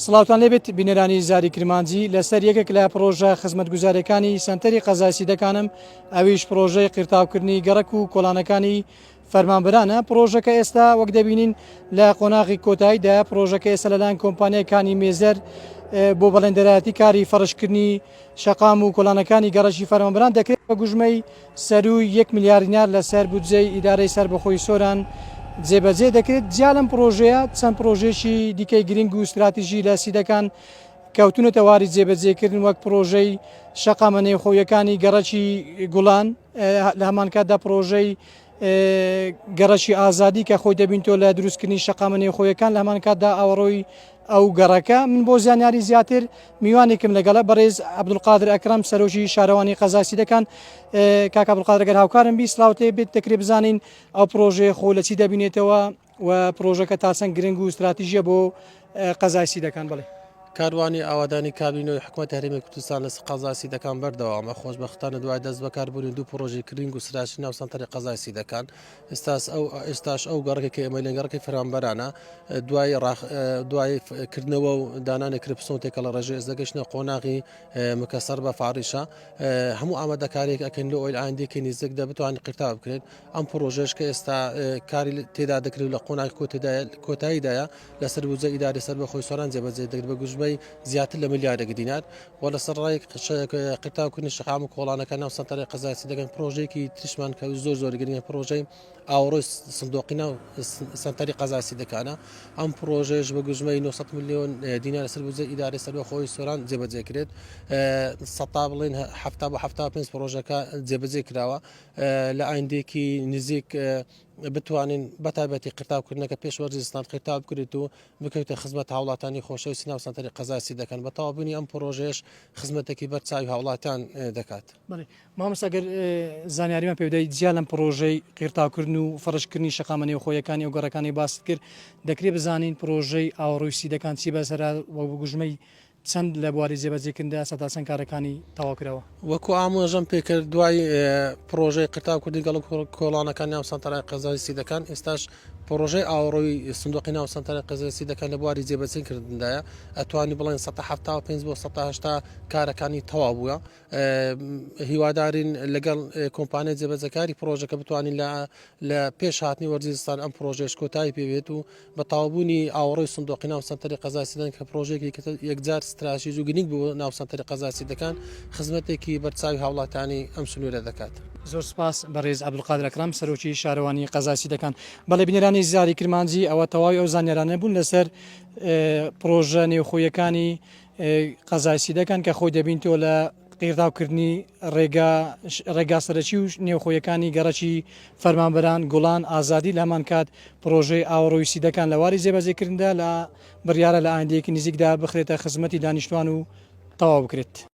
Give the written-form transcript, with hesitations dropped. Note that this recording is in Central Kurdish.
سڵاوتان لێبێت بینەرانی زاری کرمانجی لەسەر یەکێک لە پرۆژە خزمەتگوزارەکانی سنتەری قەزای دەکانم ئەویش پرۆژەی قیرتاوکردنی گەڕک و کۆڵانەکانی فەرمانبەرانە. پرۆژەکە ئێستا وەک دەبینین لە قۆناغی کۆتاییدا پرۆژەکە ئێستا لەلایەن کۆمپانیەکانی مێزەر بۆ بەڵێندەرایەتی کاری فەرشکردنی شەقام و کۆڵانەکانی گەڕەکی فەرمانبەران دەکرێت بە گوژمەی سەرووی 1 میلیارد دینار لەسەر بودجەی ئیدارەی سەربەخۆی سۆران جێبەجێ دەکرێت. جیا لەم پرۆژەیە چەند پرۆژێکی دیکەی گرنگ و استراتیژی لە سیدەکان کەوتونەتە واری جێبەجێکردن وەک پرۆژەی شەقامە نێوخۆیەکانی گەڕەکی گوڵان، لە هەمان کاتدا پرۆژەی گەڕەکی ئازادی کە خۆی دەبین تۆ لە دروستکردنی شەقامە نێوخۆیەکان، لە هەمان کاتدا ئاوەڕۆی ئەو گەڕەکە. من بۆ زانیاری زیاتر میوانێکم لەگەڵە بەڕێز عەبدولقادر ئەکرەم سەرۆکی شارەوانی قەزای سیدەکان. کاک عەبدولقادر ئەگەر هاوکارم بی سڵاوت لێ بێت، دەکرێت بزانین ئەو پرۆژەیە خۆ لە چی دەبینێتەوە و پرۆژەکە تا چەند گرنگ و استراتیژیە بۆ قەزای سیدەکان. بڵێ کاروانی ئاوادانی کابینەوەی حکوومەت هەرێمی کوردستان لە قەزای سیدەکان بەردەوامە. خۆشبەختانە دوای دەست بەکاربوونی دوو پرۆژەی گرنگ و سراشی ناو سەنتەری قەزای سیدەکان ئێستاش ئەو گەڕێکی ئێمە لەگەڕێکی فەرمانبەرانە دوای کردنەوە و دانانی کرپسۆنتێکە لە ڕێژەی ئێزدەگەشتنە قۆناغی مکەسەر بە فاڕیشە هەموو ئامادەکاریێک ئەکەن لە ئۆیل ئایندێکی نزیکدا بتوانین قیرتاو بکرێت. ئەم پرۆژەش کە ئێستا کاری تێدا دەکرێت لە قۆناغی کۆتاییدایە لەسەر بودجەی ئیدارەی سەربەخۆی سۆران جێبەجێ دەکرێت بە گوژمەی زیاتر لە ملیارێک دینار. و لەسەر ڕای قیرتاوکردنی شەقام و کۆڵانەکە ناو سەنتەری قەزای سیدەکان پرۆژەیەکی تریشمان کە زۆر گرنگە، پرۆژەی ئاوەڕۆی سندوقی ناو سەنتەری قەزای سیدەکانە. ئەم پرۆژەیەش بە گوژمەی 900 میلیۆن دینار لەسەر بودجەی ئیدارەی سەربەخۆی سۆران جێبەجێ کرێت. سەتا بڵێن 75 پرۆژەکە جێبەجێ کراوە لە ئایندێکی نزیک بتوانین بەتایبەتی قیرتاوکردنەکە پێش وەرزستان قیرتاو بکرێت و بکەوتە خزمەت هاوڵاتانی خۆشەویستی ناو سەنتەری قەزای سیدەکان. بە تەواوبوونی ئەم پرۆژەیەش خزمەتێکی بەرچاوی هاوڵاتیان دەکات. مامۆستا ئەگەر زانیاریمان پێ بدەیت جیا لەم پرۆژەی قیرتاوکردن و فەرشکردنی شەقامە نێوخۆیەکانی و گەڕەکانی باست کرد، دەکرێت بزانین پرۆژەی ئاوەڕۆی سیدەکان چی بەسەرا و بگوژمەی چەند لە بواری جێبەجێکردندا سەدا چەند کارەکانی تەواوکرەوە. وەکو ئامۆژەم پێکرد دوای پرۆژەی قیرتاوکردنی گەڵ کۆڵانەکان ناو سەنتەری قەزای سیدەکان، ئێستاش پرۆژەی ئاوەڕۆی سندوقی ناو سەنتەری قەزای سیدەکان لە بواری جێبەجێکردندایە. ئەتوانی بڵێن 175 بۆ 180 کارەکانی تەواو بووە. هیوادارین لەگەڵ کۆمپانیای جێبەجێکاری پرۆژەکە بتوانین لە پێش هاتنی وەرزستان ئەم پرۆژەش کۆتایی پێوێت و بە تەواوبوونی ئاوەڕۆی سندوقی ناو سەنتەری قەزای سیدەکان کە پرۆژێکی یەکجار استراتیژی و گرنگ بوو ناو سەنتەری قەزای سیدەکان خزمەتێکی بەرچاوی هاوڵاتیانی ئەم سنوورە دەکات. زۆر سپاس بەڕێز عەبدولقادر ئەکرەم سەرۆکی شارەوانی قەزای سیدەکان. بەڵێ بینەرانی زاری کرمانجی، ئەوە تەواوی ئەو زانیارانە بوون لەسەر پرۆژە نێوخۆیەکانی قەزای سیدەکان کە خۆی دەبین تۆ لە قیرتاوکردنی ڕێگا سەرەکی و نێوخۆیەکانی گەڕەکی فەرمانبەران گوڵان ئازادی، لە هەمان کات پرۆژەی ئاوەڕۆی سیدەکان لە واری جێبەجێکردندا لە بڕیارە لە ئایندەیەکی نزیکدا بخرێتە خزمەتی دانیشتوان و تەواو بکرێت.